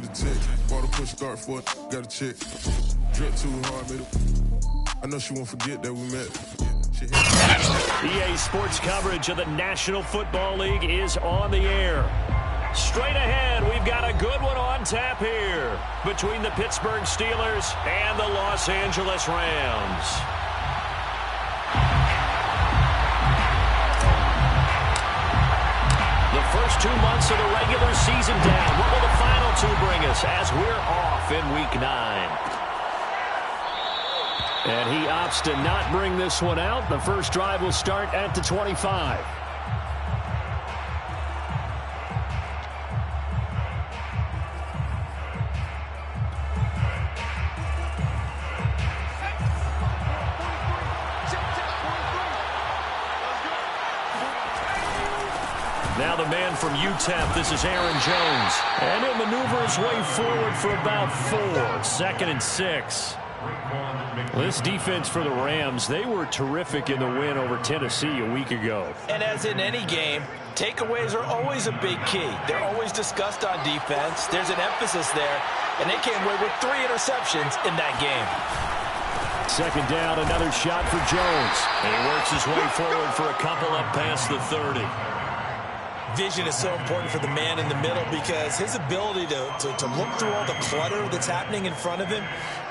get a text. Bought a push start for it, got a check. Drip too hard, made it. I know she won't forget that we met. EA Sports coverage of the National Football League is on the air. Straight ahead, we've got a good one on tap here between the Pittsburgh Steelers and the Los Angeles Rams. The first 2 months of the regular season down. What will the final two bring us as we're off in Week 9? And he opts to not bring this one out. The first drive will start at the 25. Now the man from UTEP, this is Aaron Jones. And he'll maneuver his way forward for about 4. 2nd and 6. This defense for the Rams, they were terrific in the win over Tennessee a week ago. And as in any game, takeaways are always a big key. They're always discussed on defense. There's an emphasis there, and they came away with 3 interceptions in that game. 2nd down, another shot for Jones. And he works his way forward for a couple up past the 30. Vision is so important for the man in the middle because his ability to look through all the clutter that's happening in front of him,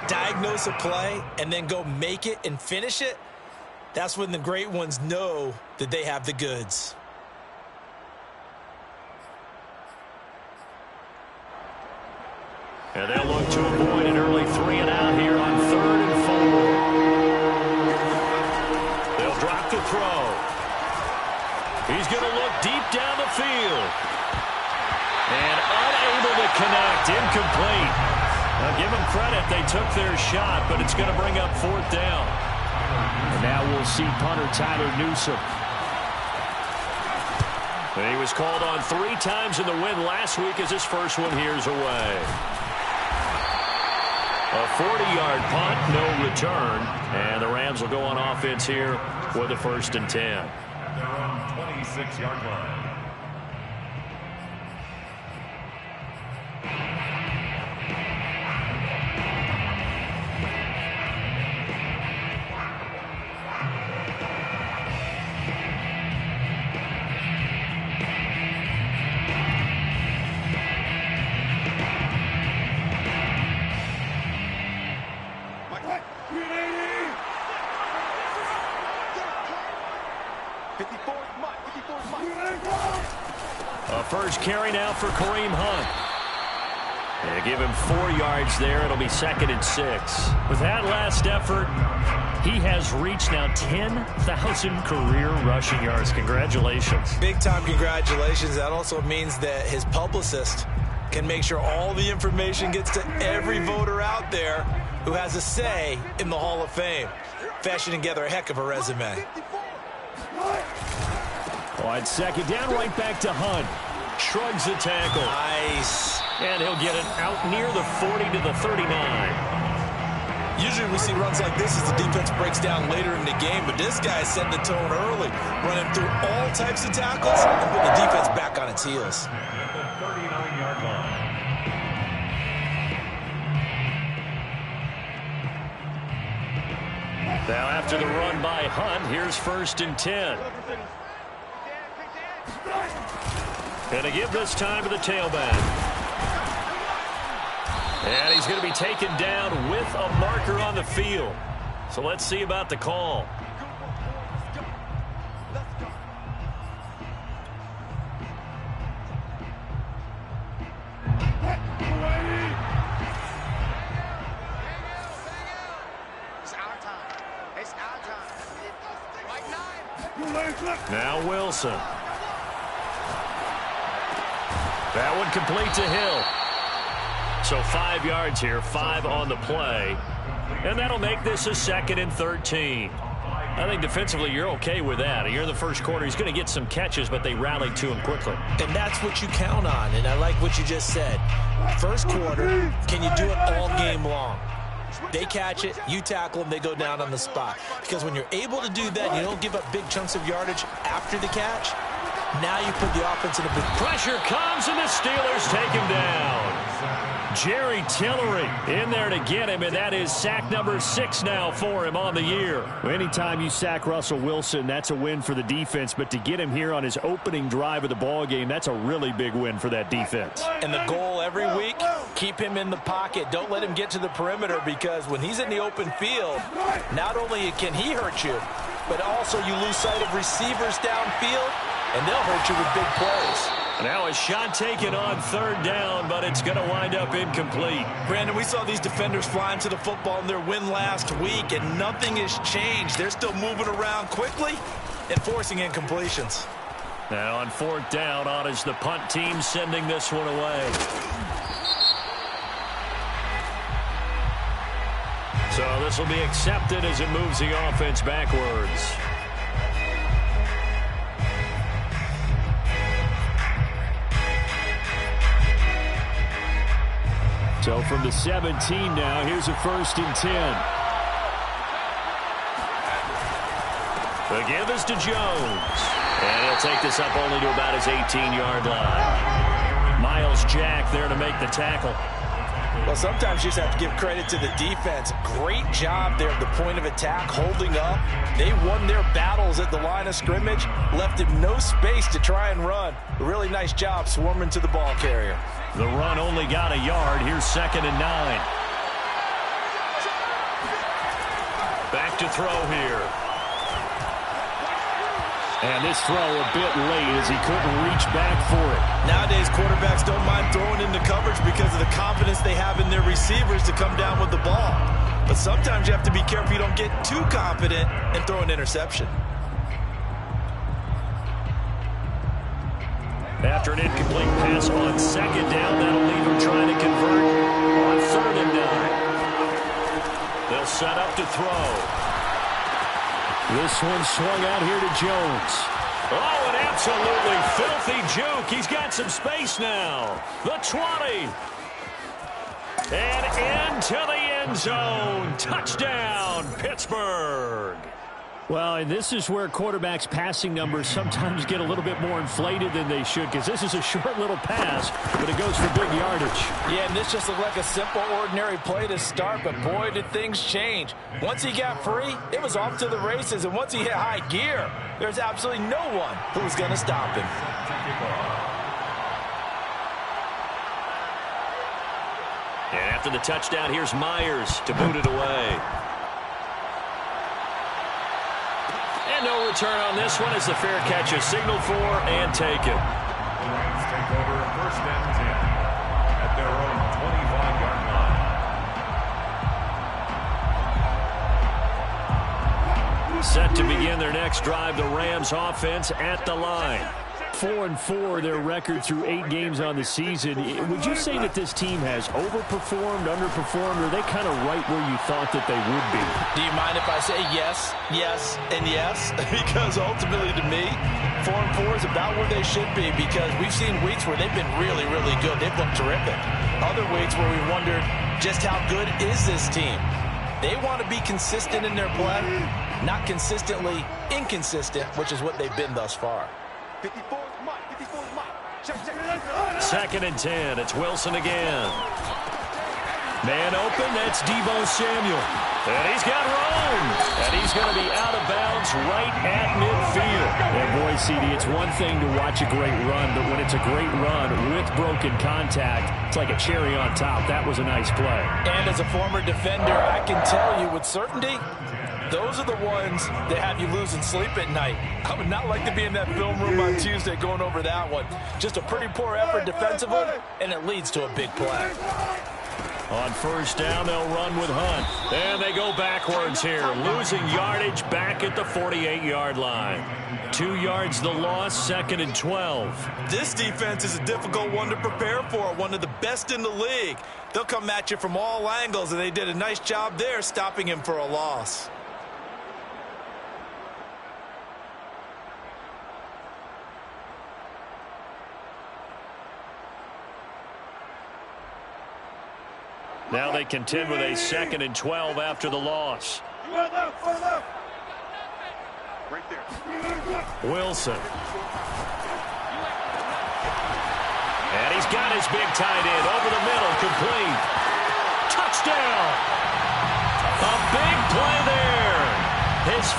diagnose a play, and then go make it and finish it, that's when the great ones know that they have the goods. And they'll look to avoid an early 3 and out here on 3rd and 4. They'll drop the throw. He's going to look deep down the field. And unable to connect. Incomplete. Now give them credit. They took their shot, but it's going to bring up 4th down. And now we'll see punter Tyler Newsome. He was called on 3 times in the win last week as his first one here's away. A 40-yard punt, no return. And the Rams will go on offense here with a 1st and 10. 26-yard line. First carry now for Kareem Hunt. And give him 4 yards there. It'll be 2nd and 6. With that last effort, he has reached now 10,000 career rushing yards. Congratulations. Big-time congratulations. That also means that his publicist can make sure all the information gets to every voter out there who has a say in the Hall of Fame. Fashioning together a heck of a resume. On 2nd down, right back to Hunt. Shrugs the tackle. Nice. And he'll get it out near the 40 to the 39. Usually we see runs like this as the defense breaks down later in the game, but this guy set the tone early, running through all types of tackles and putting the defense back on its heels. 39-yard line. Now after the run by Hunt, here's 1st and 10. And to give this time to the tailback. And he's going to be taken down with a marker on the field. So let's see about the call. Now Wilson. That one complete to Hill. So 5 yards here, 5 on the play. And that'll make this a 2nd and 13. I think defensively you're okay with that. You're in the first quarter. He's going to get some catches, but they rallied to him quickly. And that's what you count on, and I like what you just said. First quarter, can you do it all game long? They catch it, you tackle them, they go down on the spot. Because when you're able to do that, you don't give up big chunks of yardage after the catch. Now you put the offense in a big pressure comes, and the Steelers take him down. Jerry Tillery in there to get him, and that is sack number 6 now for him on the year. Anytime you sack Russell Wilson, that's a win for the defense, but to get him here on his opening drive of the ballgame, that's a really big win for that defense. And the goal every week, keep him in the pocket. Don't let him get to the perimeter, because when he's in the open field, not only can he hurt you, but also you lose sight of receivers downfield, and they'll hurt you with big plays. Now a shot taken on 3rd down, but it's going to wind up incomplete. Brandon, we saw these defenders flying to the football in their win last week, and nothing has changed. They're still moving around quickly and forcing incompletions. Now on 4th down, on is the punt team sending this one away. So this will be accepted as it moves the offense backwards. So from the 17 now, here's a 1st and 10. The give is to Jones. And he'll take this up only to about his 18-yard line. Miles Jack there to make the tackle. Well, sometimes you just have to give credit to the defense. Great job there at the point of attack, holding up. They won their battles at the line of scrimmage, left him no space to try and run. A really nice job swarming to the ball carrier. The run only got a yard. Here's 2nd and 9. Back to throw here. And this throw a bit late as he couldn't reach back for it. Nowadays, quarterbacks don't mind throwing into coverage because of the confidence they have in their receivers to come down with the ball. But sometimes you have to be careful you don't get too confident and throw an interception. After an incomplete pass on 2nd down, that'll leave him trying to convert on 3rd and 9. They'll set up to throw. This one swung out here to Jones. Oh, an absolutely filthy juke. He's got some space now. The 20. And into the end zone. Touchdown, Pittsburgh. Well, and this is where quarterbacks' passing numbers sometimes get a little bit more inflated than they should, because this is a short little pass, but it goes for big yardage. Yeah, and this just looked like a simple, ordinary play to start, but boy, did things change. Once he got free, it was off to the races, and once he hit high gear, there's absolutely no one who was going to stop him. And after the touchdown, here's Myers to boot it away. And no return on this one as the fair catch is signaled for and taken. Rams take over 1st and 10 at their own 25-yard line. Set to begin their next drive, the Rams offense at the line. 4-4 their record through 8 games on the season. Would you say that this team has overperformed, underperformed, or are they kind of right where you thought that they would be? Do you mind if I say yes, yes, and yes? Because ultimately to me, 4-4 is about where they should be, because we've seen weeks where they've been really, really good. They've looked terrific. Other weeks where we wondered just how good is this team. They want to be consistent in their play, not consistently inconsistent, which is what they've been thus far. 2nd and 10. It's Wilson again. Man open. That's Deebo Samuel. And he's got room. And he's going to be out of bounds right at midfield. And boy, CD, it's one thing to watch a great run, but when it's a great run with broken contact, it's like a cherry on top. That was a nice play. And as a former defender, I can tell you with certainty, those are the ones that have you losing sleep at night. I would not like to be in that film room on Tuesday going over that one. Just a pretty poor effort defensively, and it leads to a big play. On 1st down, they'll run with Hunt. And they go backwards here, losing yardage back at the 48-yard line. 2 yards the loss, 2nd and 12. This defense is a difficult one to prepare for, one of the best in the league. They'll come at you from all angles, and they did a nice job there stopping him for a loss. Now they contend with a 2nd and 12 after the loss. Wilson. And he's got his big tight end over the middle, complete.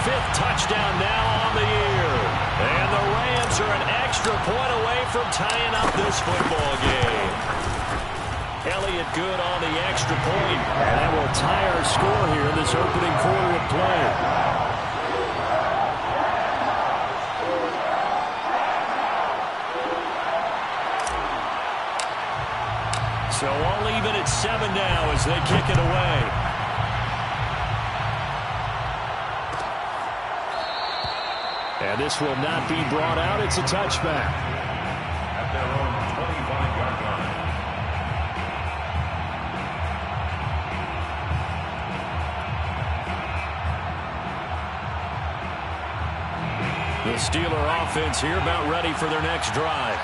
fifth touchdown now on the year. And the Rams are an extra point away from tying up this football game. Elliott good on the extra point. And that will tie our score here in this opening quarter of play. So all even at 7 now as they kick it away. And this will not be brought out. It's a touchback. At their own 25-yard line. The Steeler offense here about ready for their next drive.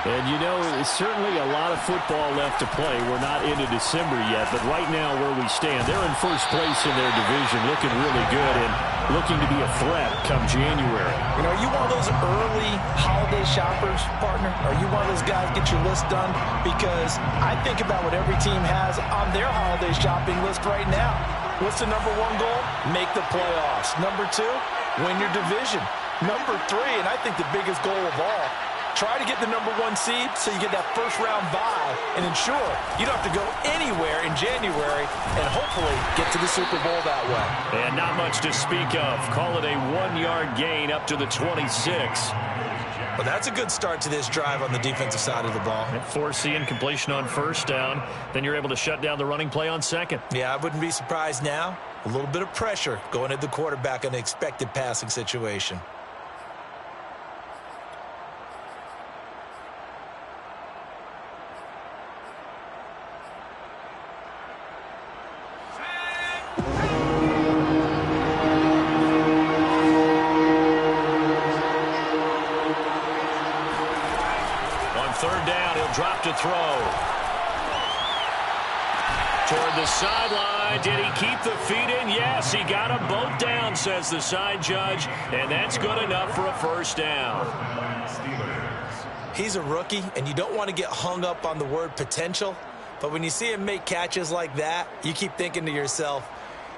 And, you know, it's certainly a lot of football left to play. We're not into December yet, but right now where we stand, they're in first place in their division, looking really good and looking to be a threat come January. You know, are you one of those early holiday shoppers, partner? Are you one of those guys get your list done? Because I think about what every team has on their holiday shopping list right now. What's the number one goal? Make the playoffs. Number two, win your division. Number three, and I think the biggest goal of all, try to get the number one seed so you get that first-round bye and ensure you don't have to go anywhere in January and hopefully get to the Super Bowl that way. And not much to speak of. Call it a 1-yard gain up to the 26. Well, that's a good start to this drive on the defensive side of the ball. Forcing completion on first down. Then you're able to shut down the running play on second. Yeah, I wouldn't be surprised now. A little bit of pressure going at the quarterback in an expected passing situation. Third down, he'll drop to throw. Toward the sideline. Did he keep the feet in? Yes, he got them both down, says the side judge. And that's good enough for a first down. He's a rookie, and you don't want to get hung up on the word potential. But when you see him make catches like that, you keep thinking to yourself,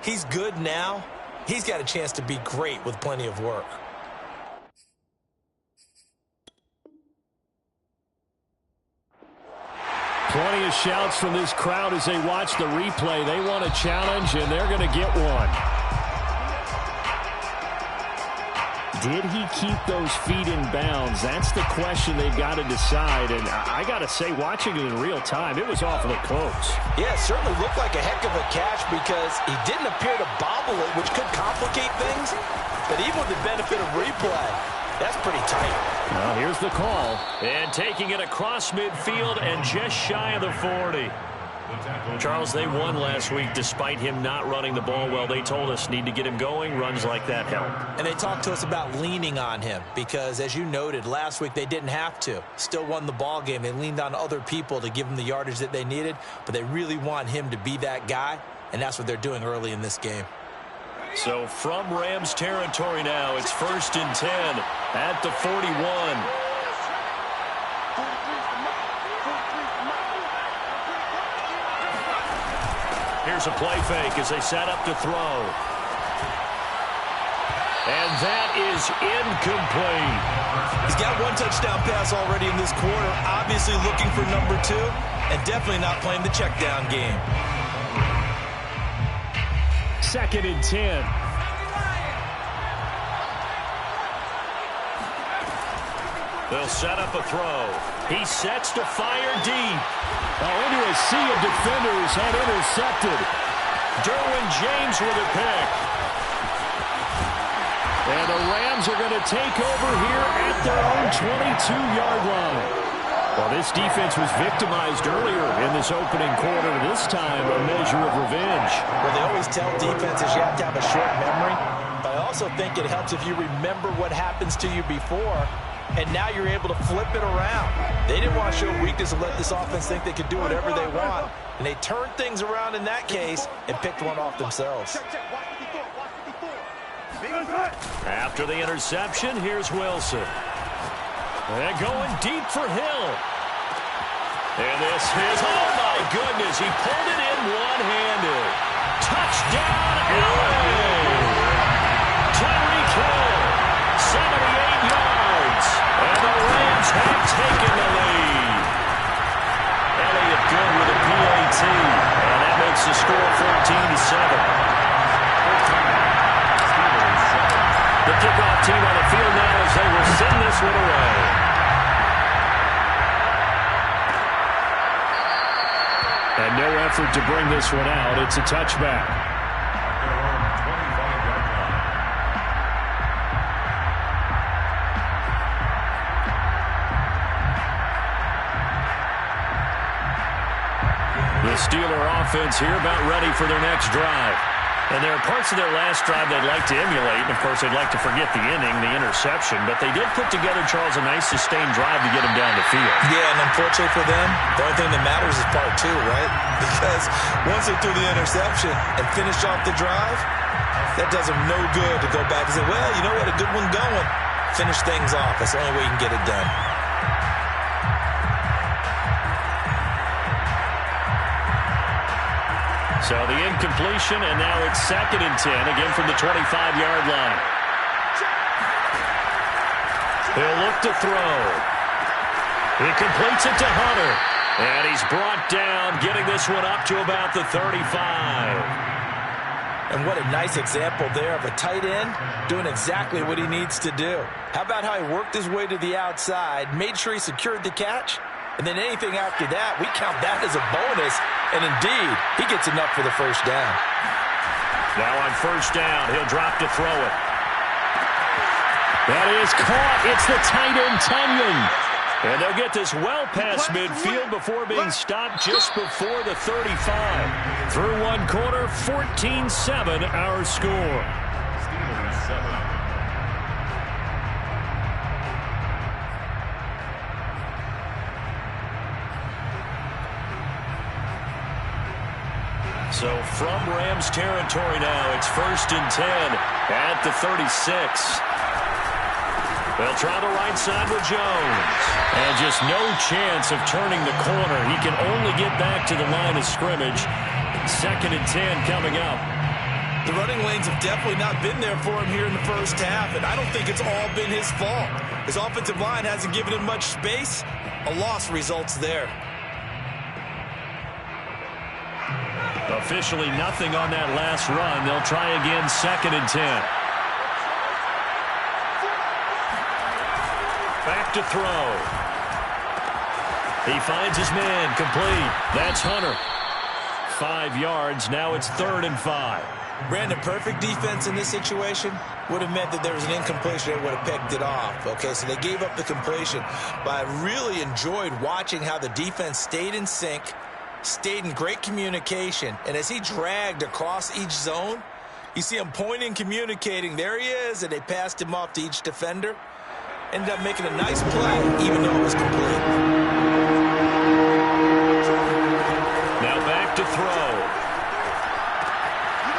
he's good now. He's got a chance to be great with plenty of work. Plenty of shouts from this crowd as they watch the replay. They want a challenge, and they're going to get one. Did he keep those feet in bounds? That's the question they've got to decide. And I got to say, watching it in real time, it was awfully close. Yeah, it certainly looked like a heck of a catch because he didn't appear to bobble it, which could complicate things. But even with the benefit of replay, that's pretty tight. Well, here's the call. And taking it across midfield and just shy of the 40. Charles, they won last week despite him not running the ball well. They told us need to get him going. Runs like that help. And they talked to us about leaning on him because, as you noted, last week they didn't have to. Still won the ball game. They leaned on other people to give them the yardage that they needed, but they really want him to be that guy, and that's what they're doing early in this game. So from Rams territory now, it's 1st and 10 at the 41. Here's a play fake as they set up to throw. And that is incomplete. He's got one touchdown pass already in this quarter, obviously looking for number 2, and definitely not playing the check down game. 2nd and 10. They'll set up a throw. He sets to fire deep. Into a sea of defenders and intercepted. Derwin James with a pick. And the Rams are going to take over here at their own 22-yard line. Well, this defense was victimized earlier in this opening quarter. This time, a measure of revenge. Well, they always tell defenses you have to have a short memory, but I also think it helps if you remember what happens to you before, and now you're able to flip it around. They didn't want to show weakness and let this offense think they could do whatever they want, and they turned things around in that case and picked one off themselves. After the interception, here's Wilson. They're going deep for Hill. And this is, oh my goodness, he pulled it in one-handed. Touchdown, LA! And that makes the score 14-7. The kickoff team on the field now as they will send this one away. And no effort to bring this one out. It's a touchback. The Steeler offense here about ready for their next drive. And there are parts of their last drive they'd like to emulate. And, of course, they'd like to forget the inning, the interception. But they did put together, Charles, a nice sustained drive to get them down the field. Yeah, and unfortunately for them, the only thing that matters is part two, right? Because once they threw the interception and finished off the drive, that does them no good to go back and say, well, you know what, a good one going. Finish things off. That's the only way you can get it done. So the incompletion, and now it's 2nd and 10, again from the 25-yard line. He'll look to throw. He completes it to Hunter. And he's brought down, getting this one up to about the 35. And what a nice example there of a tight end doing exactly what he needs to do. How about how he worked his way to the outside, made sure he secured the catch, and then anything after that, we count that as a bonus. And indeed, he gets enough for the first down. Now on first down, he'll drop to throw it. That is caught. It's the tight end, Tunyon. And they'll get this well past midfield before being stopped just before the 35. Through one quarter, 14-7 our score. Steelers 7. So from Rams territory now, it's 1st and 10 at the 36. They'll try the right side with Jones. And just no chance of turning the corner. He can only get back to the line of scrimmage. 2nd and 10 coming up. The running lanes have definitely not been there for him here in the first half, and I don't think it's all been his fault. His offensive line hasn't given him much space. A loss results there. Officially nothing on that last run. They'll try again, 2nd and 10. Back to throw. He finds his man, complete. That's Hunter. 5 yards. Now it's 3rd and 5. Brandon, perfect defense in this situation would have meant that there was an incompletion. They would have picked it off. Okay, so they gave up the completion. But I really enjoyed watching how the defense stayed in sync, stayed in great communication, and as he dragged across each zone, you see him pointing, communicating. There he is, and they passed him off to each defender. Ended up making a nice play, even though it was complete. Now back to throw.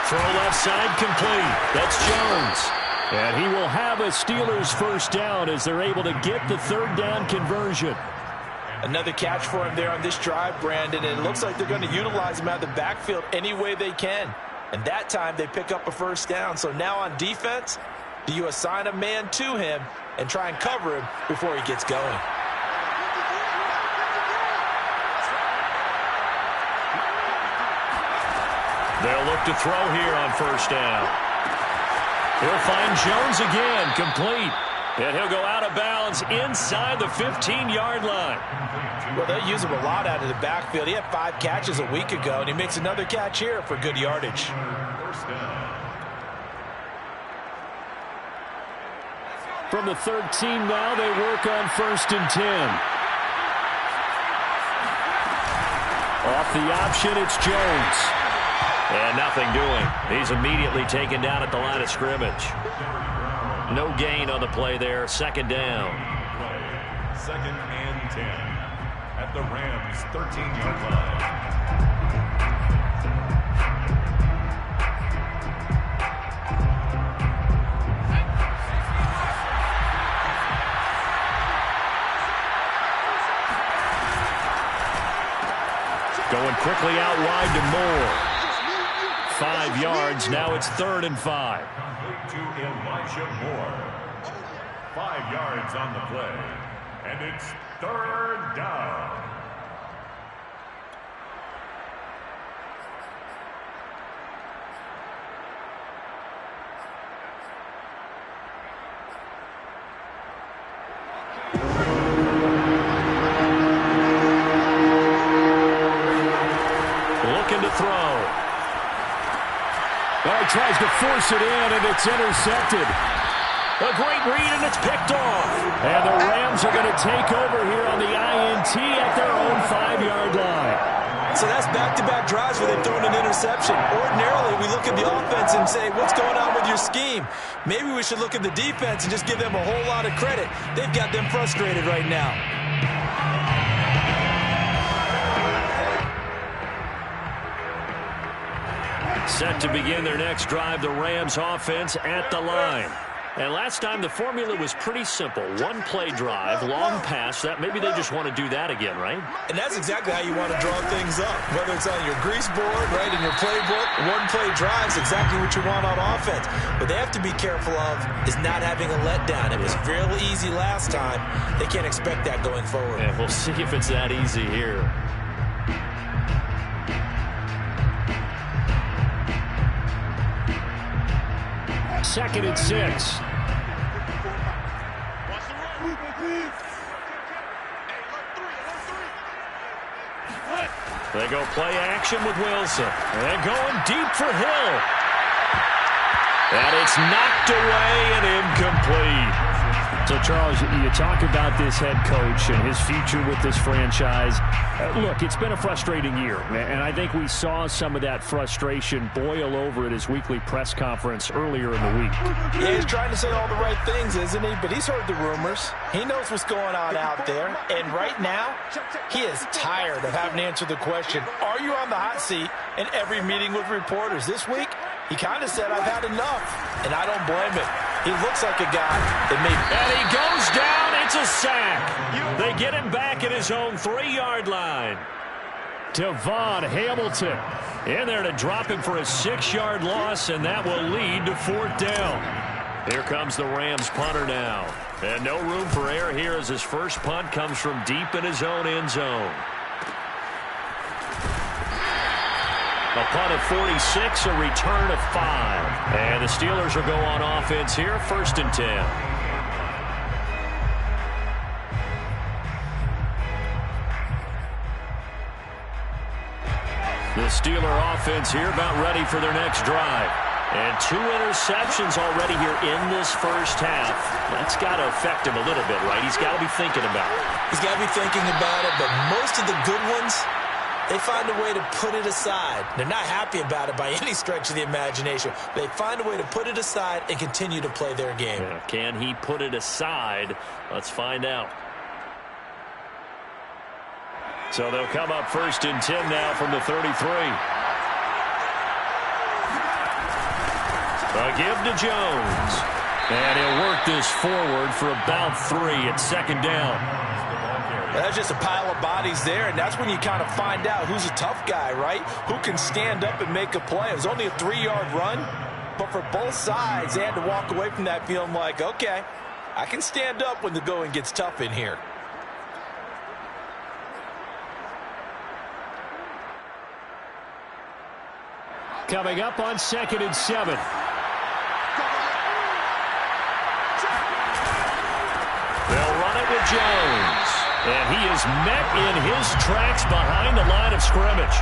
Throw left side, complete. That's Jones. And he will have a Steelers first down as they're able to get the 3rd down conversion. Another catch for him there on this drive, Brandon, and it looks like they're going to utilize him out of the backfield any way they can. And that time they pick up a first down. So now on defense, do you assign a man to him and try and cover him before he gets going? They'll look to throw here on first down. He'll find Jones again, complete. And he'll go out of bounds inside the 15-yard line. Well, they use him a lot out of the backfield. He had 5 catches a week ago, and he makes another catch here for good yardage. From the 13 now, they work on 1st and 10. Off the option, it's Jones. And nothing doing. He's immediately taken down at the line of scrimmage. No gain on the play there. 2nd down. 2nd and 10 at the Rams' 13-yard line. Going quickly out wide to Moore. 5 yards. Now it's 3rd and 5. To Elijah Moore. 5 yards on the play. And it's 3rd down. tries to force it in, and it's intercepted. A great read, and it's picked off. And the Rams are going to take over here on the INT at their own 5-yard line. So that's back-to-back drives where they've thrown an interception. Ordinarily, we look at the offense and say, what's going on with your scheme? Maybe we should look at the defense and just give them a whole lot of credit. They've got them frustrated right now. Set to begin their next drive, the Rams offense at the line. And last time the formula was pretty simple. One-play drive, long pass. That maybe they just want to do that again, right? And that's exactly how you want to draw things up. Whether it's on your grease board, right, in your playbook, one-play drive is exactly what you want on offense. What they have to be careful of is not having a letdown. It was real easy last time. They can't expect that going forward. And we'll see if it's that easy here. Second and 6. They go play action with Wilson. And going deep for Hill. And it's knocked away and incomplete. So, Charles, you talk about this head coach and his future with this franchise. Look, it's been a frustrating year, and I think we saw some of that frustration boil over at his weekly press conference earlier in the week. Yeah, he's trying to say all the right things, isn't he? But he's heard the rumors. He knows what's going on out there. And right now, he is tired of having to answer the question, are you on the hot seat in every meeting with reporters? This week, he kind of said, I've had enough, and I don't blame him. He looks like a guy that may... And he goes down. It's a sack. They get him back at his own 3-yard line. Devon Hamilton in there to drop him for a 6-yard loss, and that will lead to 4th down. Here comes the Rams punter now. And no room for error here as his first punt comes from deep in his own end zone. A punt of 46, a return of 5. And the Steelers will go on offense here, 1st and 10. The Steeler offense here about ready for their next drive. And 2 interceptions already here in this first half. That's got to affect him a little bit, right? He's got to be thinking about it. He's got to be thinking about it, but most of the good ones, they find a way to put it aside. They're not happy about it by any stretch of the imagination. They find a way to put it aside and continue to play their game. Yeah, can he put it aside? Let's find out. So they'll come up 1st and 10 now from the 33. A give to Jones. And he'll work this forward for about 3 at 2nd down. That's just a pile of bodies there, and that's when you kind of find out who's a tough guy, right? Who can stand up and make a play. It was only a 3-yard run, but for both sides, they had to walk away from that feeling like, okay, I can stand up when the going gets tough in here. Coming up on 2nd and 7. They'll run it with Jones. And he is met in his tracks behind the line of scrimmage.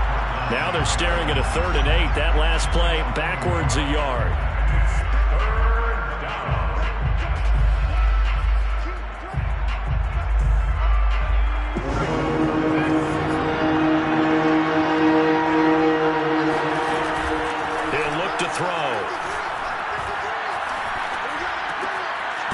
Now they're staring at a 3rd and 8. That last play backwards a yard. He'll look to throw.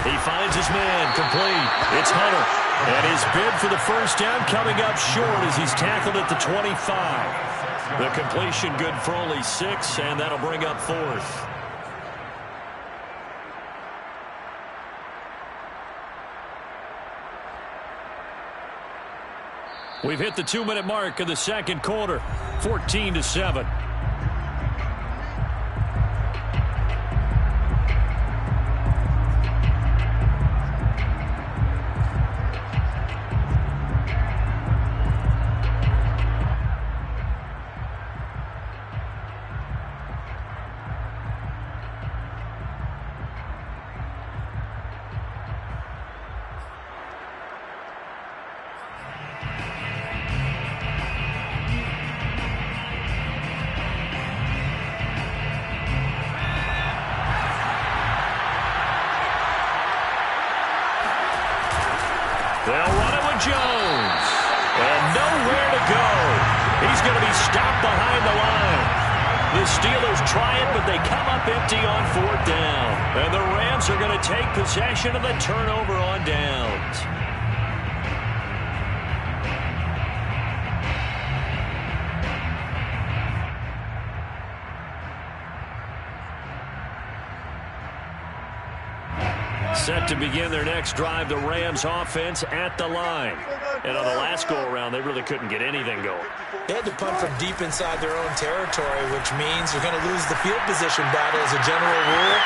He finds his man, complete. It's Hunter. And his bid for the first down coming up short as he's tackled at the 25. The completion good for only 6, and that'll bring up 4th. We've hit the 2-minute mark of the second quarter, 14-7. He's going to be stopped behind the line. The Steelers try it, but they come up empty on 4th down. And the Rams are going to take possession of the turnover on downs. Set to begin their next drive, the Rams offense at the line. And on the last go-around, they really couldn't get anything going. They had to punt from deep inside their own territory, which means they're going to lose the field position battle as a general rule.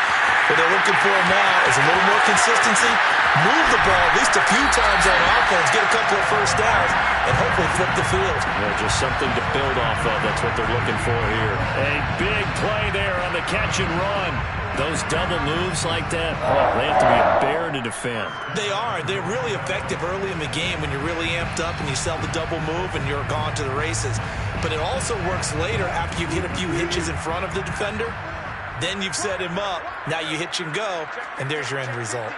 What they're looking for now is a little more consistency, move the ball at least a few times on offense, get a couple of first downs, and hopefully flip the field. Yeah, just something to build off of. That's what they're looking for here. A big play there on the catch and run. Those double moves like that, they have to be a bear to defend. They are. They're really effective early in the game when you're really amped up and you sell the double move and you're gone to the races. But it also works later after you've hit a few hitches in front of the defender. Then you've set him up. Now you hitch and go, and there's your end result.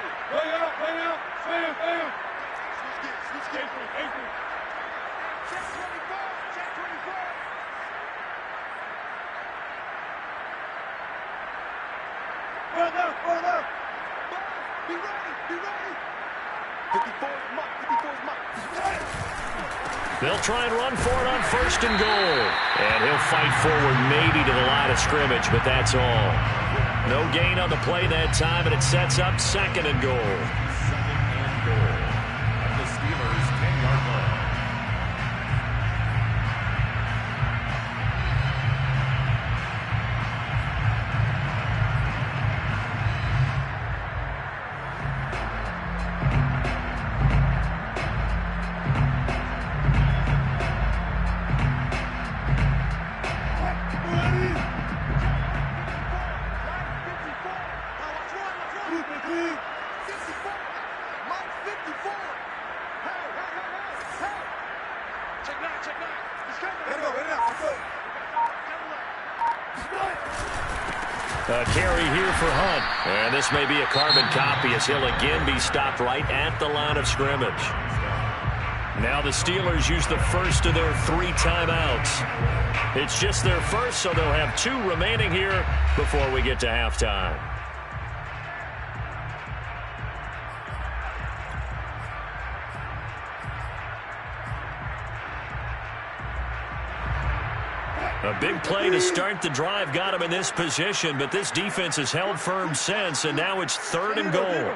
They'll try and run for it on 1st and goal. And he'll fight forward maybe to the line of scrimmage, but that's all. No gain on the play that time, and it sets up 2nd and goal. 2nd and goal at the Steelers' 10-yard line. A carry here for Hunt. And this may be a carbon copy as he'll again be stopped right at the line of scrimmage. Now the Steelers use the first of their 3 timeouts. It's just their first, so they'll have 2 remaining here before we get to halftime. A big play to start the drive got him in this position, but this defense has held firm since, and now it's 3rd and goal.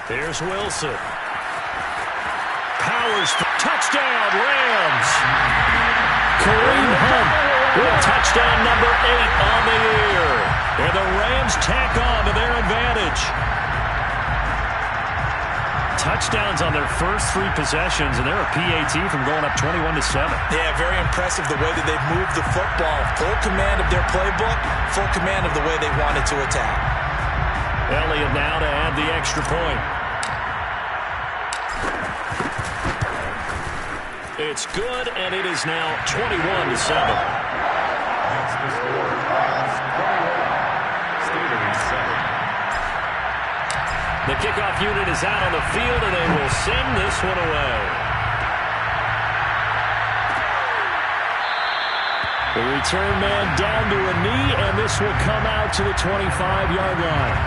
Here's Wilson. Powers for touchdown, Rams. Kareem Hunt with touchdown number 8 on the year. And the Rams tack on to their advantage. Touchdowns on their first 3 possessions, and they're a PAT from going up 21-7. Yeah, very impressive the way that they've moved the football. Full command of their playbook, full command of the way they wanted to attack. Elliott now to add the extra point. It's good, and it is now 21-7. That's the score. Steelers 7. The kickoff unit is out on the field, and they will send this one away. The return man down to a knee, and this will come out to the 25-yard line.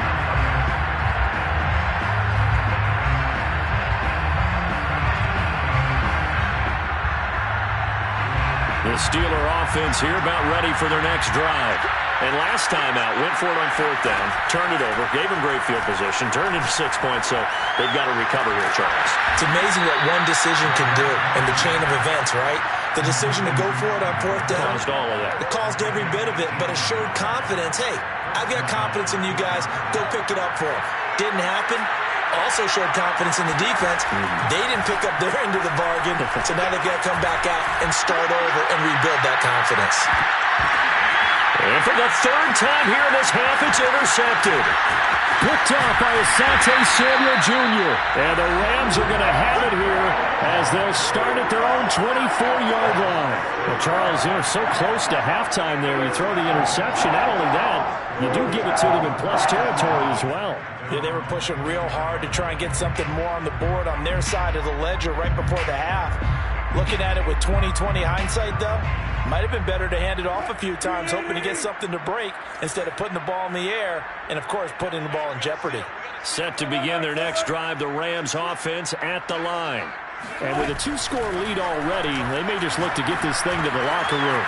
The Steeler offense here about ready for their next drive. And last time out, went for it on 4th down, turned it over, gave him great field position, turned it to 6 points, so they've got to recover here, Charles. It's amazing what one decision can do in the chain of events, right? The decision to go for it on 4th down. Caused all of that. It caused every bit of it, but it showed confidence. Hey, I've got confidence in you guys. Go pick it up for them. Didn't happen. Also showed confidence in the defense. They didn't pick up their end of the bargain, so now they've got to come back out and start over and rebuild that confidence. And for the third time here in this half, it's intercepted. Picked off by Asante Samuel Jr. And the Rams are going to have it here as they'll start at their own 24-yard line. Well, Charles, so close to halftime there. You throw the interception. Not only that, you do give it to them in plus territory as well. Yeah, they were pushing real hard to try and get something more on the board on their side of the ledger right before the half. Looking at it with 20/20 hindsight, though, might have been better to hand it off a few times, hoping to get something to break instead of putting the ball in the air and, of course, putting the ball in jeopardy. Set to begin their next drive, the Rams offense at the line. And with a 2-score lead already, they may just look to get this thing to the locker room.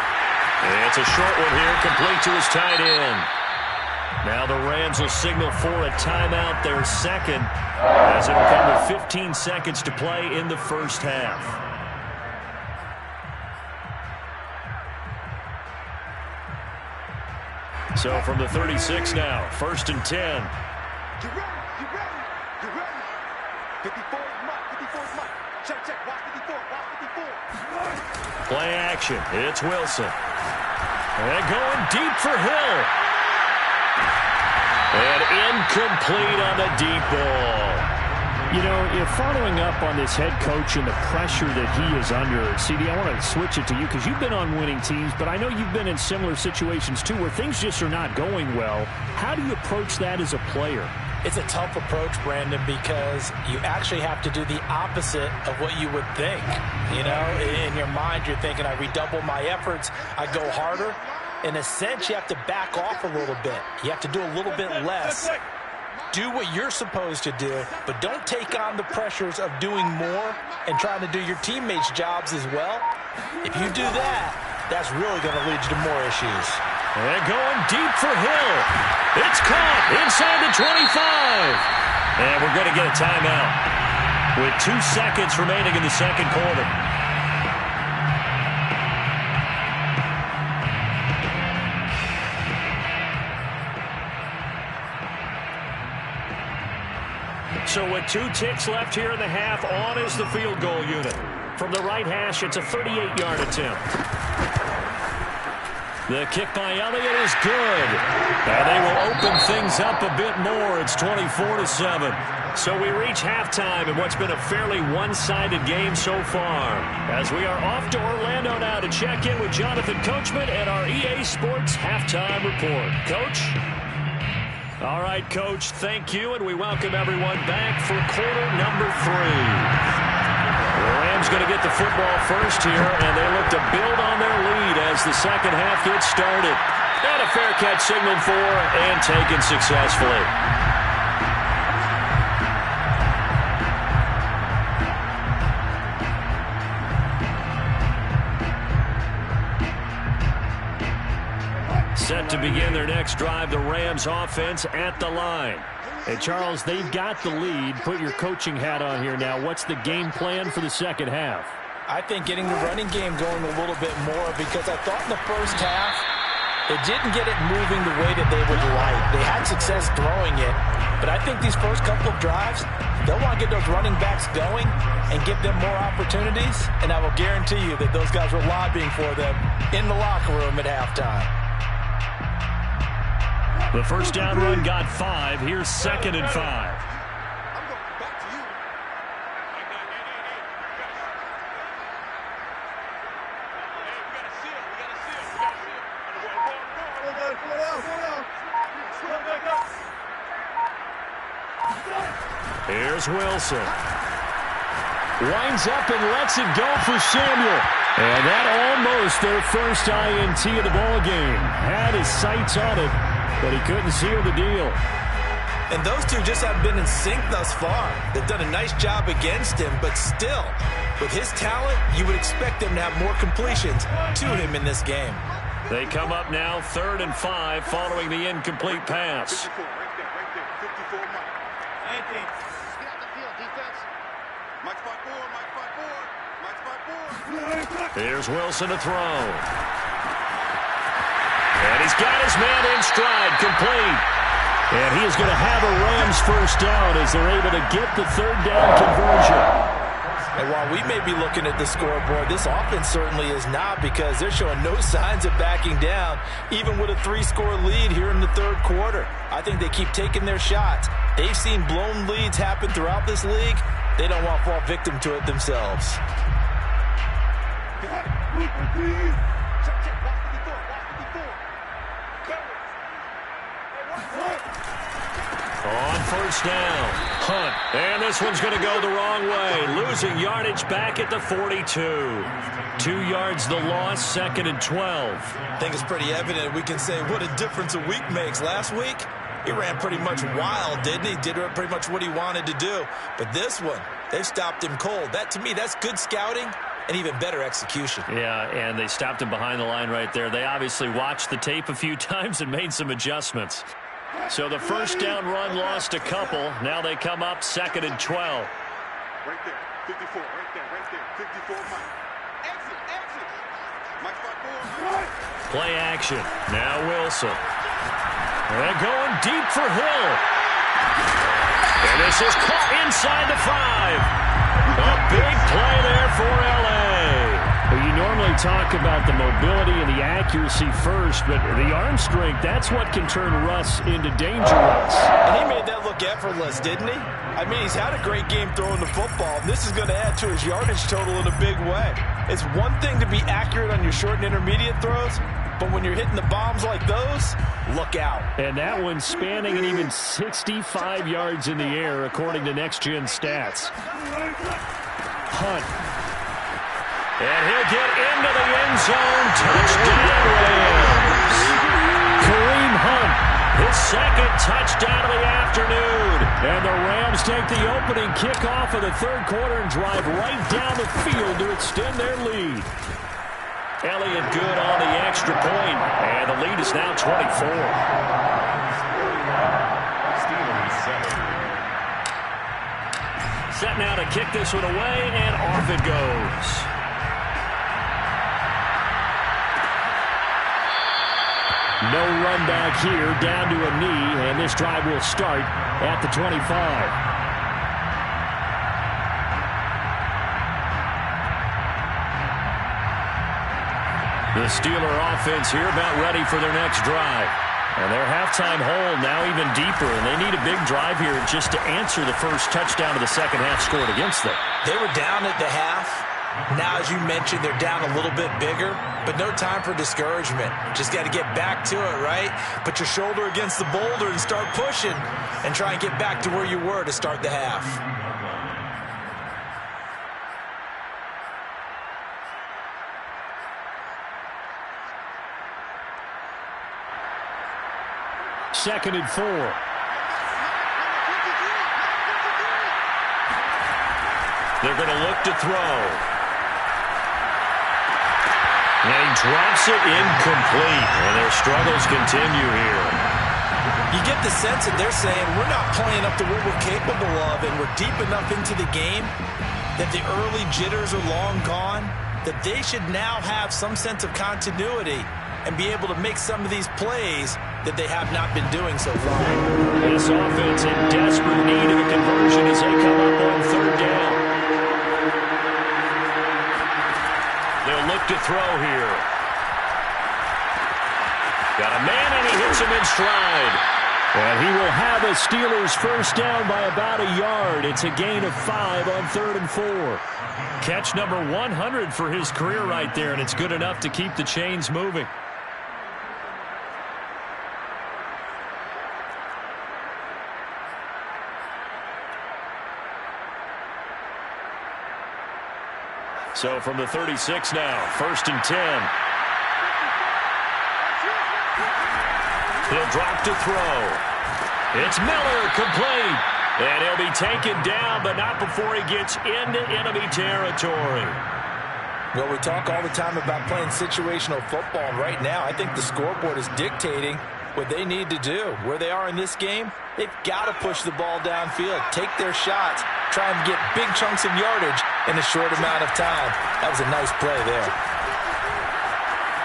And it's a short one here, complete to his tight end. Now the Rams will signal for a timeout, their second, as it'll come with 15 seconds to play in the first half. So from the 36 now, 1st and 10. Get ready, get ready, get ready. 54 is Mike, 54 is Mike. Check, check, watch 54, watch 54. Play action, it's Wilson. And going deep for Hill. And incomplete on the deep ball. If following up on this head coach and the pressure that he is under, CD, I want to switch it to you because you've been on winning teams, but I know you've been in similar situations too where things just are not going well. How do you approach that as a player? It's a tough approach, Brandon, because you actually have to do the opposite of what you would think. In your mind, you're thinking, I redouble my efforts, I go harder. In a sense, you have to back off a little bit. You have to do a little bit less. Do what you're supposed to do, but don't take on the pressures of doing more and trying to do your teammates' jobs as well. If you do that, that's really going to lead you to more issues. And going deep for Hill. It's caught inside the 25. And we're going to get a timeout with 2 seconds remaining in the second quarter. So with 2 ticks left here in the half, on is the field goal unit. From the right hash, it's a 38-yard attempt. The kick by Elliott is good. And they will open things up a bit more. It's 24-7. So we reach halftime in what's been a fairly one-sided game so far. As we are off to Orlando now to check in with Jonathan Coachman and our EA Sports Halftime Report. Coach? All right, Coach, thank you, and we welcome everyone back for quarter number 3. The Rams going to get the football first here, and they look to build on their lead as the second half gets started. And a fair catch signaled for and taken successfully. Set to begin their next drive, the Rams offense at the line. Hey, Charles, they've got the lead. Put your coaching hat on here now. What's the game plan for the second half? I think getting the running game going a little bit more because I thought in the first half they didn't get it moving the way that they would like. They had success throwing it, but I think these first couple of drives, they'll want to get those running backs going and give them more opportunities, and I will guarantee you that those guys were lobbying for them in the locker room at halftime. The first down run got 5. Here's 2nd and 5. I'm going back to you. Here's Wilson. Winds up and lets it go for Samuel. And that almost their first INT of the ball game. Had his sights on it, but he couldn't seal the deal. And those two just haven't been in sync thus far. They've done a nice job against him, but still, with his talent, you would expect them to have more completions to him in this game. They come up now 3rd and 5 following the incomplete pass. 54, right there, 54, Mike. Get out the field, defense. Mike 5-4, Mike 5-4, Mike 5-4. Here's Wilson to throw. And he's got his man in stride, complete. And he is going to have a Rams first down as they're able to get the 3rd down conversion. And while we may be looking at the scoreboard, this offense certainly is not, because they're showing no signs of backing down, even with a 3-score lead here in the third quarter. I think they keep taking their shots. They've seen blown leads happen throughout this league. They don't want to fall victim to it themselves. On first down, Hunt. And this one's going to go the wrong way. Losing yardage back at the 42. 2 yards the loss, 2nd and 12. I think it's pretty evident. We can say what a difference a week makes. Last week, he ran pretty much wild, didn't he? Did pretty much what he wanted to do. But this one, they've stopped him cold. That, to me, that's good scouting and even better execution. Yeah, and they stopped him behind the line right there. They obviously watched the tape a few times and made some adjustments. So the first down run lost a couple. Now they come up 2nd and 12. Right there, 54, right there, 54, Mike. Exit. Mike, Play action. Now Wilson. And going deep for Hill. And this is caught inside the 5. A big play there for L.A. Well, you normally talk about the mobility and the accuracy first, but the arm strength, that's what can turn Russ into dangerous. And he made that look effortless, didn't he? I mean, he's had a great game throwing the football. This is going to add to his yardage total in a big way. It's one thing to be accurate on your short and intermediate throws, but when you're hitting the bombs like those, look out. And that one's spanning an even 65 yards in the air, according to Next Gen Stats. Hunt. And he'll get into the end zone. Touchdown, Rams. Kareem Hunt. His 2nd touchdown of the afternoon. And the Rams take the opening kickoff of the third quarter and drive right down the field to extend their lead. Elliott good on the extra point. And the lead is now 24. Set now to kick this one away, and off it goes. No run back here, down to a knee, and this drive will start at the 25. The Steeler offense here about ready for their next drive. And their halftime hole now even deeper, and they need a big drive here just to answer the first touchdown of the second half scored against them. They were down at the half. Now, as you mentioned, they're down a little bit bigger, but no time for discouragement. Just got to get back to it, right? Put your shoulder against the boulder and start pushing and try and get back to where you were to start the half. Second and 4. They're going to look to throw. And he drops it incomplete. And their struggles continue here. You get the sense that they're saying we're not playing up to what we're capable of, and we're deep enough into the game that the early jitters are long gone, that they should now have some sense of continuity and be able to make some of these plays that they have not been doing so far. This offense in desperate need of a conversion as they come up on third down. They'll look to throw here. Got a man, and he hits him in stride. And he will have the Steelers first down by about a yard. It's a gain of 5 on 3rd and 4. Catch number 100 for his career right there, and it's good enough to keep the chains moving. So from the 36 now, 1st and 10. He'll drop to throw. It's Miller, complete. And he'll be taken down, but not before he gets into enemy territory. Well, we talk all the time about playing situational football, and right now I think the scoreboard is dictating what they need to do. Where they are in this game, they've got to push the ball downfield, take their shots, try and get big chunks of yardage in a short amount of time. That was a nice play there.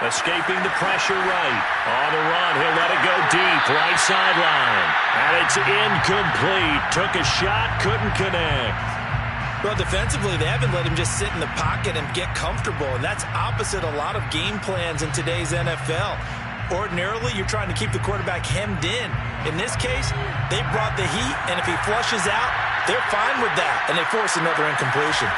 Escaping the pressure right. On the run, he'll let it go deep, right sideline. And it's incomplete. Took a shot, couldn't connect. Well, defensively, they haven't let him just sit in the pocket and get comfortable, and that's opposite a lot of game plans in today's NFL. Ordinarily, you're trying to keep the quarterback hemmed in. In this case, they brought the heat, and if he flushes out, they're fine with that, and they force another incompletion.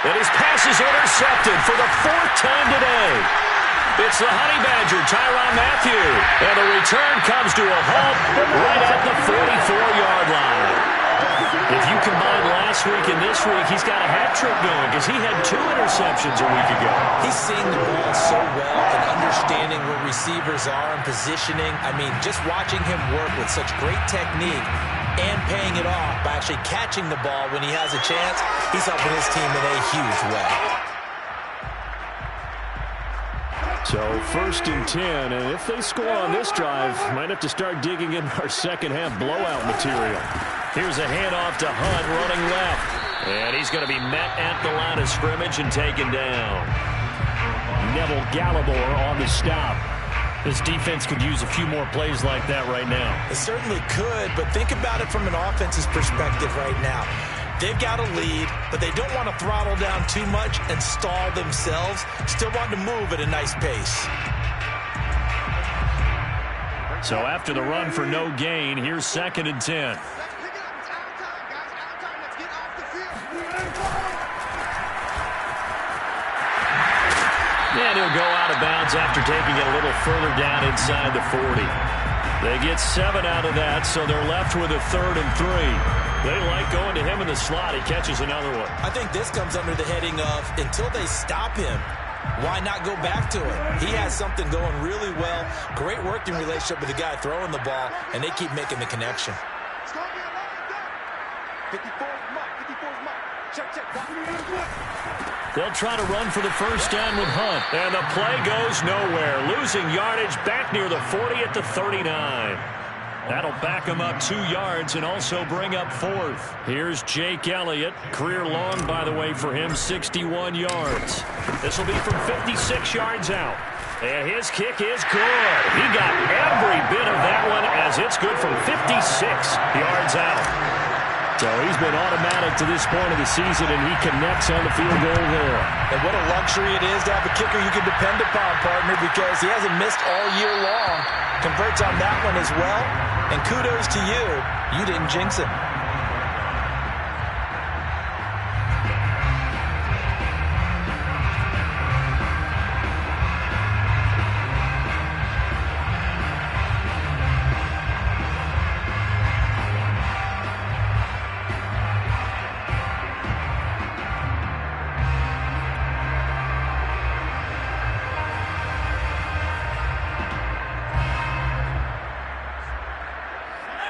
And his pass is intercepted for the 4th time today. It's the Honey Badger, Tyrann Mathieu. And the return comes to a halt right at the 44-yard line. If you combine last week and this week, he's got a hat trick going because he had 2 interceptions a week ago. He's seeing the ball so well and understanding where receivers are and positioning. I mean, just watching him work with such great technique and paying it off by actually catching the ball when he has a chance, he's helping his team in a huge way. So 1st and 10, and if they score on this drive, might have to start digging in our second-half blowout material. Here's a handoff to Hunt running left. And he's going to be met at the line of scrimmage and taken down. Neville Gallimore on the stop. This defense could use a few more plays like that right now. It certainly could, but think about it from an offense's perspective right now. They've got a lead, but they don't want to throttle down too much and stall themselves. Still want to move at a nice pace. So after the run for no gain, here's 2nd and 10. And he'll go out of bounds after taking it a little further down inside the 40. They get 7 out of that, so they're left with a 3rd and 3. They like going to him in the slot. He catches another one. I think this comes under the heading of until they stop him, why not go back to him? He has something going really well. Great working relationship with the guy throwing the ball, and they keep making the connection. 54's mark. 54's mark. Check. They'll try to run for the first down with Hunt. And the play goes nowhere. Losing yardage back near the 40 at the 39. That'll back him up 2 yards and also bring up 4th. Here's Jake Elliott. Career long, by the way, for him, 61 yards. This will be from 56 yards out. And his kick is good. He got every bit of that one as it's good from 56 yards out. So he's been automatic to this point of the season, and he connects on the field goal there. And what a luxury it is to have a kicker you can depend upon, partner, because he hasn't missed all year long. Converts on that one as well. And kudos to you. You didn't jinx him.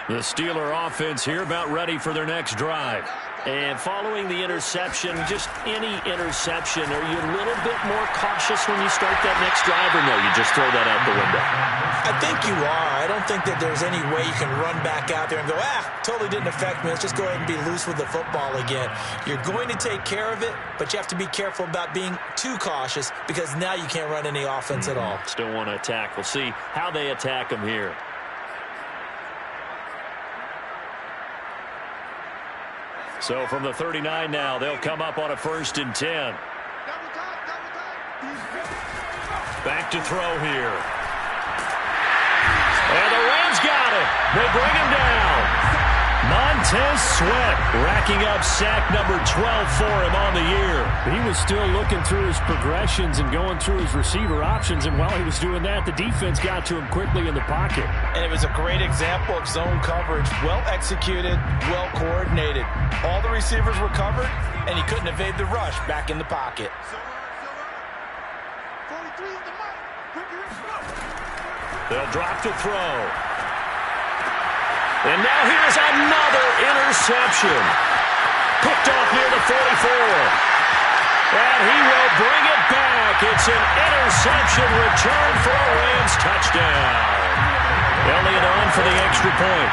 The Steeler offense here about ready for their next drive. And following the interception, just any interception, are you a little bit more cautious when you start that next drive, or no, you just throw that out the window? I think you are. I don't think that there's any way you can run back out there and go, totally didn't affect me. Let's just go ahead and be loose with the football again. You're going to take care of it, but you have to be careful about being too cautious because now you can't run any offense at all. Still want to attack. We'll see how they attack them here. So from the 39 now, they'll come up on a 1st and 10. Back to throw here. And the Rams got it. They bring him down. Montez Sweat racking up sack number 12 for him on the year. He was still looking through his progressions and going through his receiver options, and while he was doing that, the defense got to him quickly in the pocket. And it was a great example of zone coverage. Well executed, well coordinated. All the receivers were covered, and he couldn't evade the rush back in the pocket. They'll drop to throw. And now here's another interception. Picked off near the 44. And he will bring it back. It's an interception return for a Rams touchdown. Elliott on for the extra point.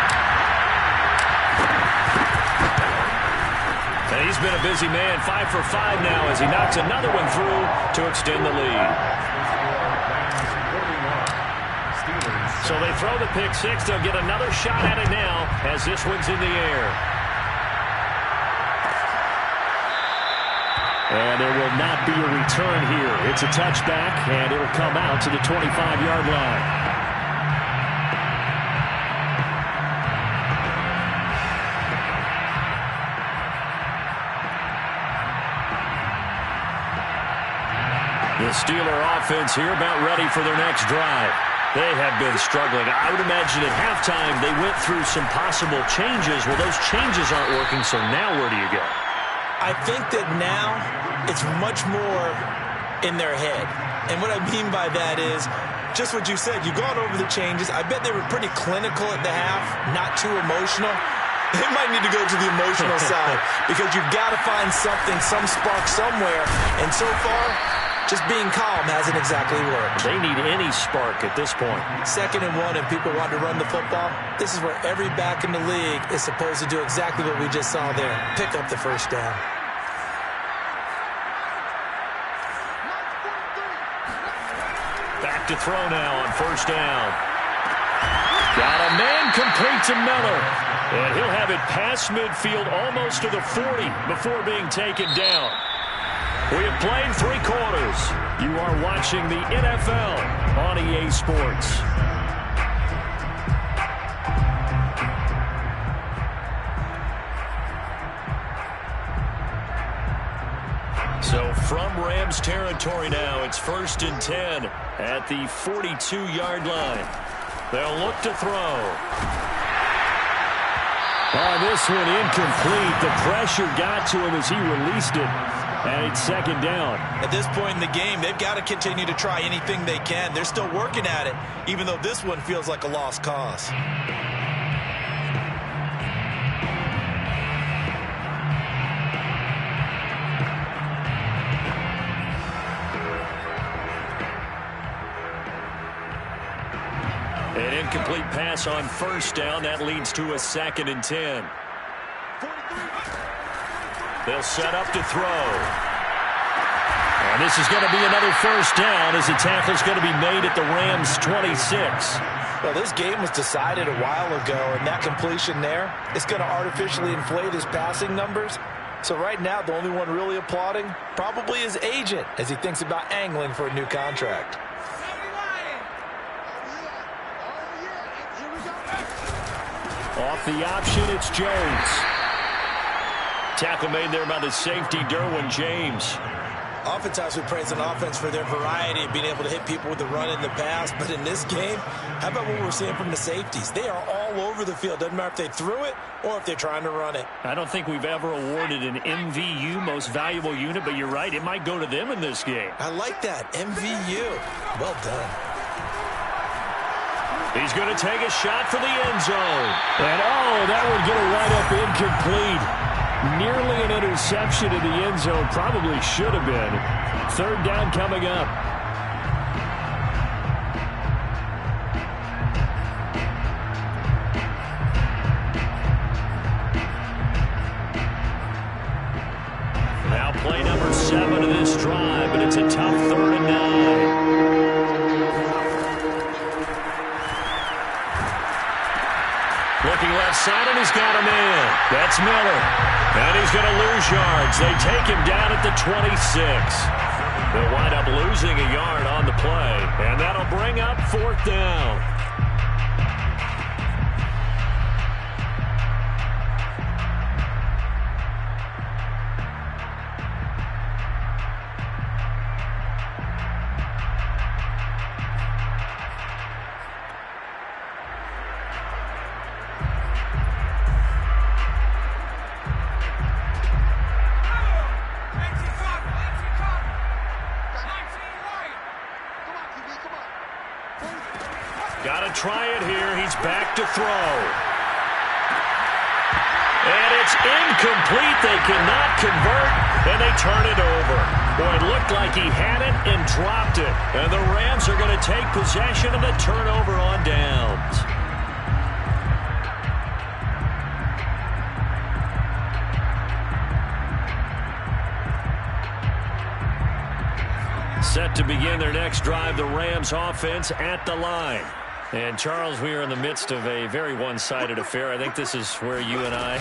And he's been a busy man, 5 for 5 now as he knocks another one through to extend the lead. So they throw the pick six. They'll get another shot at it now as this one's in the air. And there will not be a return here. It's a touchback, and it'll come out to the 25-yard line. The Steeler offense here about ready for their next drive. They have been struggling. I would imagine at halftime they went through some possible changes. Well, those changes aren't working, so now where do you go? I think that now it's much more in their head. And what I mean by that is just what you said. You've gone over the changes. I bet they were pretty clinical at the half, not too emotional. They might need to go to the emotional side because you've got to find something, some spark somewhere. And so far, just being calm hasn't exactly worked. They need any spark at this point. 2nd and 1 and people want to run the football. This is where every back in the league is supposed to do exactly what we just saw there. Pick up the first down. Back to throw now on first down. Got a man complete to Miller. And he'll have it past midfield almost to the 40 before being taken down. We have played 3 quarters. You are watching the NFL on EA Sports. So from Rams territory now, it's 1st and 10 at the 42-yard line. They'll look to throw. Oh, this one incomplete. The pressure got to him as he released it. And it's 2nd down. At this point in the game, they've got to continue to try anything they can. They're still working at it, even though this one feels like a lost cause. An incomplete pass on first down. That leads to a 2nd and 10. They'll set up to throw. And this is going to be another first down as the tackle's going to be made at the Rams' 26. Well, this game was decided a while ago, and that completion there is going to artificially inflate his passing numbers. So right now, the only one really applauding probably his agent as he thinks about angling for a new contract. Off the option, it's Jones. Tackle made there by the safety, Derwin James. Oftentimes we praise an offense for their variety of being able to hit people with the run in the pass. But in this game, how about what we're seeing from the safeties? They are all over the field. Doesn't matter if they threw it or if they're trying to run it. I don't think we've ever awarded an MVU, most valuable unit, but you're right. It might go to them in this game. I like that. MVU. Well done. He's going to take a shot for the end zone. And, oh, that would get a wide-up incomplete. Nearly an interception in the end zone. Probably should have been. 3rd down coming up. Now play number 7 of this drive, but it's a tough 3rd and 9. Looking left side, and he's got a man. That's Miller. And he's going to lose yards. They take him down at the 26. They'll wind up losing a yard on the play. And that'll bring up 4th down. Got to try it here. He's back to throw. And it's incomplete. They cannot convert, and they turn it over. Boy, it looked like he had it and dropped it. And the Rams are going to take possession of the turnover on downs. Set to begin their next drive, the Rams offense at the line. And, Charles, we are in the midst of a very one-sided affair. I think this is where you and I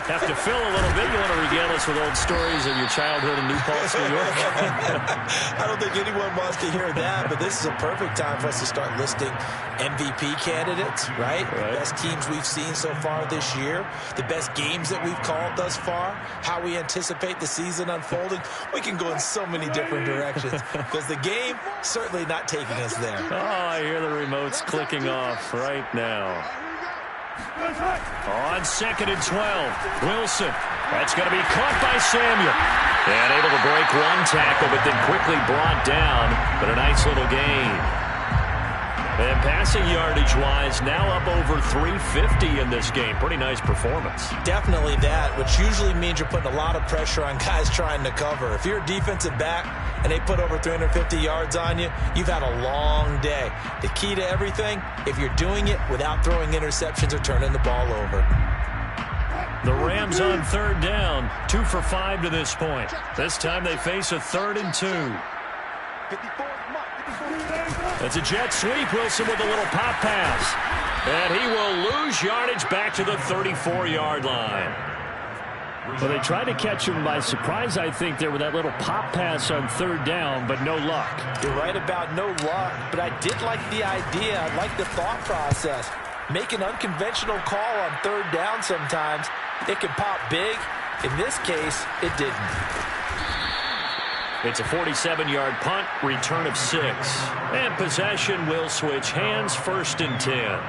have to fill a little bit. You want to regale us with old stories of your childhood in New Paltz, New York? I don't think anyone wants to hear that, but this is a perfect time for us to start listing MVP candidates, right? The best teams we've seen so far this year, the best games that we've called thus far, how we anticipate the season unfolding. We can go in so many different directions because the game certainly not taking us there. Oh, I hear the remotes clicking off right now. On 2nd and 12, Wilson. That's going to be caught by Samuel. And able to break one tackle, but then quickly brought down. But a nice little gain. And passing yardage-wise, now up over 350 in this game. Pretty nice performance. Definitely that, which usually means you're putting a lot of pressure on guys trying to cover. If you're a defensive back and they put over 350 yards on you, you've had a long day. The key to everything, if you're doing it without throwing interceptions or turning the ball over. The Rams on 3rd down, 2 for 5 to this point. This time they face a 3rd and 2. 54 mark, 54. It's a jet sweep. Wilson with a little pop pass. And he will lose yardage back to the 34-yard line. Well, they tried to catch him by surprise, I think, there with that little pop pass on 3rd down, but no luck. You're right about no luck, but I did like the idea. I like the thought process. Make an unconventional call on 3rd down sometimes. It can pop big. In this case, it didn't. It's a 47-yard punt, return of 6. And possession will switch hands, 1st and 10.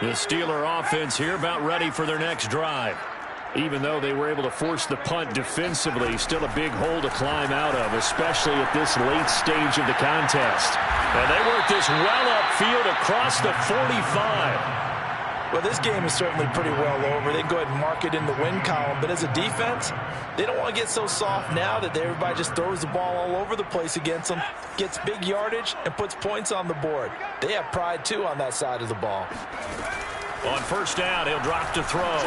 The Steeler offense here about ready for their next drive. Even though they were able to force the punt defensively, still a big hole to climb out of, especially at this late stage of the contest. And they work this well upfield across the 45. Well, this game is certainly pretty well over. They can go ahead and mark it in the win column. But as a defense, they don't want to get so soft now that everybody just throws the ball all over the place against them, gets big yardage, and puts points on the board. They have pride, too, on that side of the ball. On 1st down, he'll drop to throw.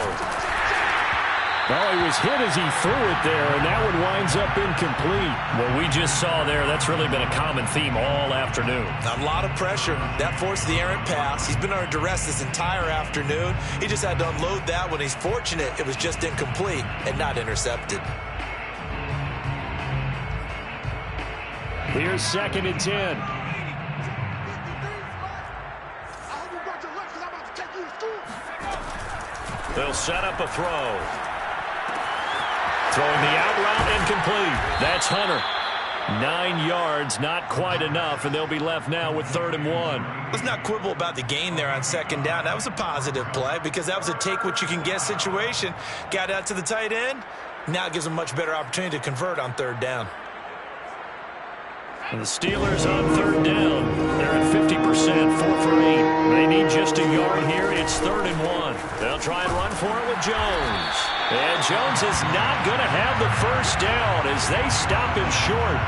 Well, he was hit as he threw it there, and that one winds up incomplete. What we just saw there, that's really been a common theme all afternoon. A lot of pressure. That forced the errant pass. He's been under duress this entire afternoon. He just had to unload that one. He's fortunate it was just incomplete and not intercepted. Here's 2nd and 10. They'll set up a throw. Throwing the out route, incomplete. That's Hunter. 9 yards, not quite enough, and they'll be left now with 3rd and 1. Let's not quibble about the gain there on 2nd down. That was a positive play because that was a take-what-you-can-get situation. Got out to the tight end. Now it gives them much better opportunity to convert on 3rd down. And the Steelers on 3rd down. They're at 50%, 4 for 8. They need just a yard here. It's 3rd and 1. They'll try and run for it with Jones. And Jones is not going to have the 1st down as they stop him short.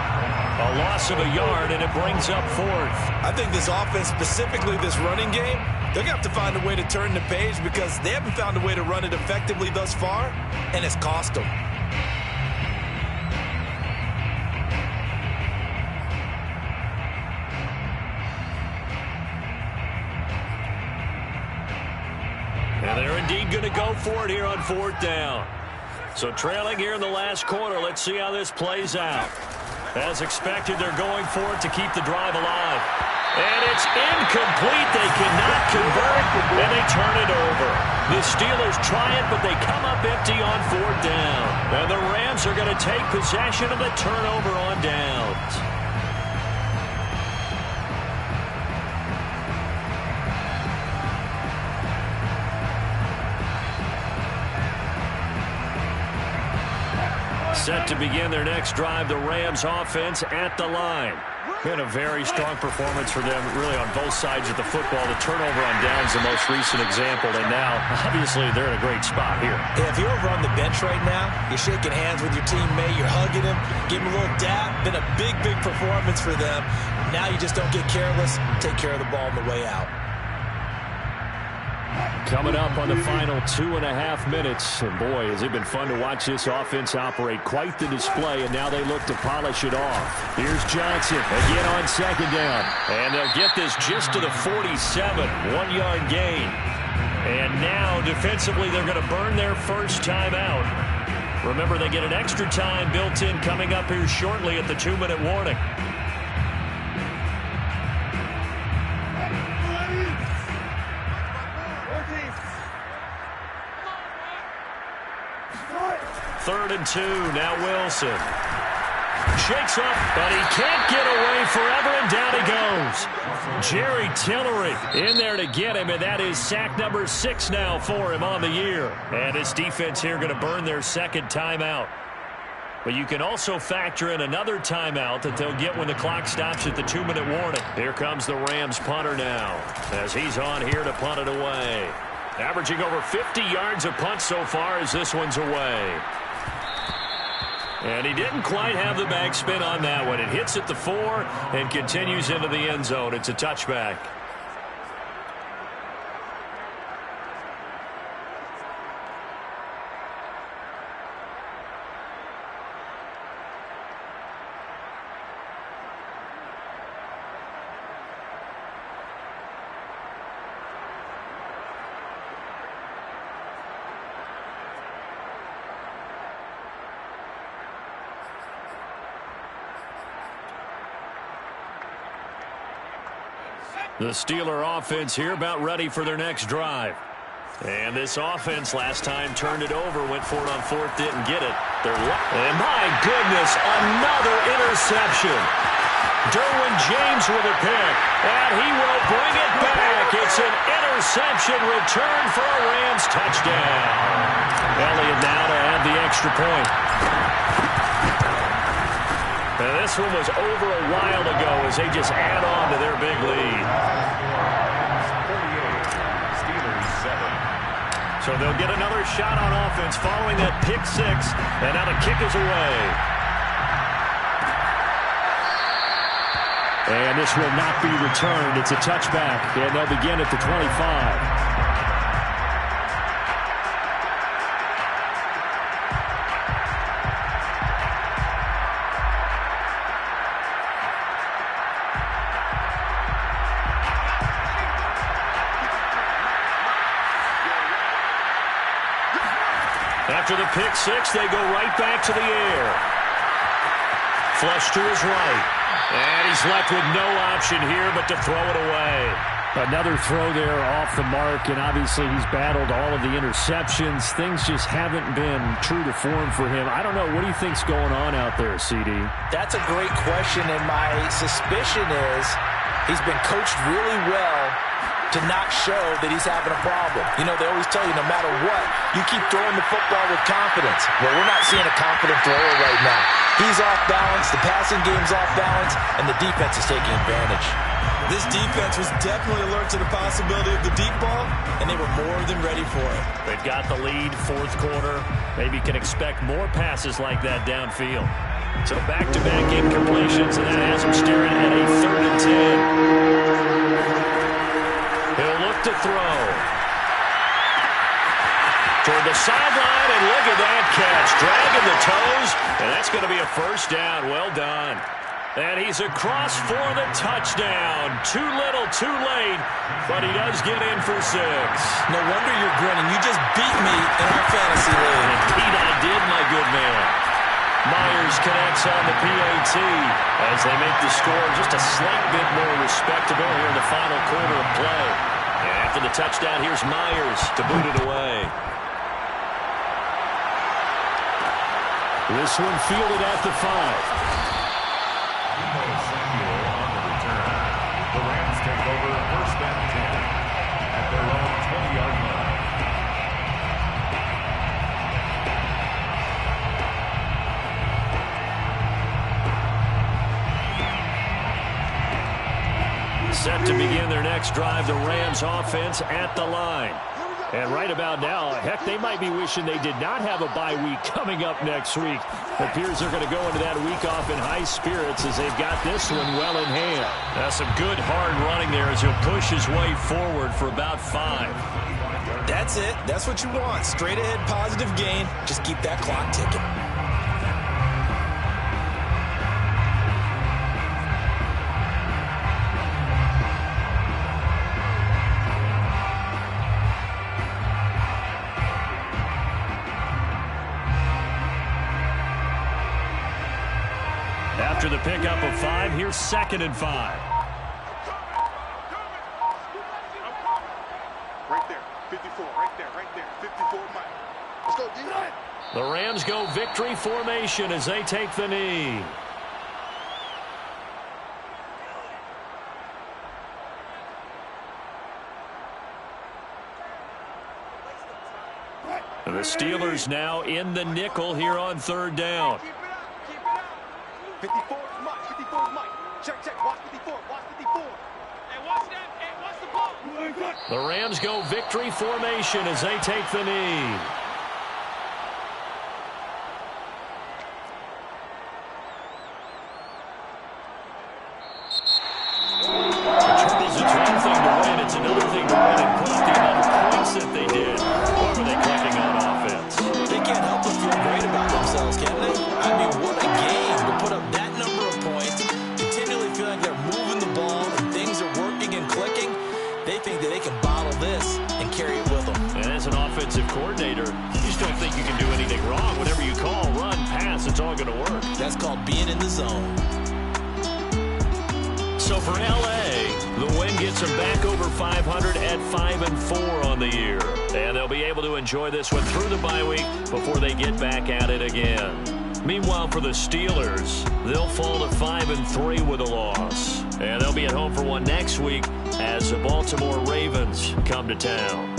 A loss of a yard, and it brings up 4th. I think this offense, specifically this running game, they're going to have to find a way to turn the page because they haven't found a way to run it effectively thus far, and it's cost them. And they're indeed going to go for it here on 4th down. So trailing here in the last quarter, let's see how this plays out. As expected, they're going for it to keep the drive alive. And it's incomplete. They cannot convert, and they turn it over. The Steelers try it, but they come up empty on 4th down. And the Rams are going to take possession of the turnover on downs. Set to begin their next drive, the Rams offense at the line. Been a very strong performance for them, really, on both sides of the football. The turnover on downs, the most recent example, and now, obviously, they're in a great spot here. Yeah, if you're over on the bench right now, you're shaking hands with your teammate, you're hugging him, give him a little dap. Been a big, big performance for them. Now you just don't get careless, take care of the ball on the way out. Coming up on the final 2.5 minutes. And boy, has it been fun to watch this offense operate. Quite the display, and now they look to polish it off. Here's Johnson again on second down. And they'll get this just to the 47. 1-yard gain. And now defensively they're going to burn their first timeout. Remember, they get an extra time built in coming up here shortly at the 2-minute warning. Third and 2. Now Wilson. Shakes up, but he can't get away forever, and down he goes. Jerry Tillery in there to get him, and that is sack number 6 now for him on the year. And his defense here going to burn their second timeout. But you can also factor in another timeout that they'll get when the clock stops at the 2-minute warning. Here comes the Rams punter now, as he's on here to punt it away. Averaging over 50 yards a punt so far as this one's away. And he didn't quite have the backspin on that one. It hits at the 4 and continues into the end zone. It's a touchback. The Steeler offense here about ready for their next drive. And this offense last time turned it over, went for it on 4th, didn't get it. And my goodness, another interception. Derwin James with a pick, and he will bring it back. It's an interception return for a Rams touchdown. Elliott now to add the extra point. And this one was over a while ago as they just add on to their big lead. 48, Steelers 7. So they'll get another shot on offense following that pick 6, and now the kick is away. And this will not be returned. It's a touchback, and they'll begin at the 25. After the pick 6, they go right back to the air. Flush to his right. And he's left with no option here but to throw it away. Another throw there off the mark, and obviously he's battled all of the interceptions. Things just haven't been true to form for him. I don't know. What do you think's going on out there, CD? That's a great question, and my suspicion is he's been coached really well to not show that he's having a problem. You know, they always tell you no matter what, you keep throwing the football with confidence. Well, we're not seeing a confident thrower right now. He's off balance, the passing game's off balance, and the defense is taking advantage. This defense was definitely alert to the possibility of the deep ball, and they were more than ready for it. They've got the lead, 4th quarter. Maybe can expect more passes like that downfield. So back-to-back incompletions, and that has them staring at a 3rd and 10. He'll look to throw. Toward the sideline, and look at that catch. Dragging the toes, and that's going to be a first down. Well done. And he's across for the touchdown. Too little, too late, but he does get in for 6. No wonder you're grinning. You just beat me in our fantasy league. Indeed I did, my good man. Myers connects on the PAT as they make the score just a slight bit more respectable here in the final quarter of play. And after the touchdown, here's Myers to boot it away. This one fielded at the 5. Samuel on the return. The Rams take over 1st and 10 at their own 20-yard line. Set to begin their next drive, the Rams offense at the line. And right about now, heck, they might be wishing they did not have a bye week coming up next week. It appears they're going to go into that week off in high spirits as they've got this one well in hand. That's some good hard running there as he'll push his way forward for about 5. That's it. That's what you want. Straight ahead positive gain. Just keep that clock ticking. After the pickup of 5, here's 2nd and 5. Right there, 54, right there, 54, Mike. Let's go, D. The Rams go victory formation as they take the knee. The Steelers now in the nickel here on 3rd down. Keep it up. 54 is Mike, 54 is Mike. Check, watch 54, watch 54. Hey, watch that, hey, watch the ball. The Rams go victory formation as they take the knee. Charles, it's one thing to win. It's another thing to win and put up the amount of points that they did. What were they collecting on offense? They can't help but feel great about themselves, can they? I mean, what a game to put up that number of points, continually feeling like they're moving the ball and things are working and clicking. They think that they can bottle this and carry it with them. And as an offensive coordinator, you just don't think you can do anything wrong. Whatever you call, run, pass, it's all going to work. That's called being in the zone. So for L.A., the win gets them back over 500 at 5-4 on the year. And they'll be able to enjoy this one through the bye week before they get back at it again. Meanwhile, for the Steelers, they'll fall to 5-3 with a loss. And they'll be at home for one next week as the Baltimore Ravens come to town.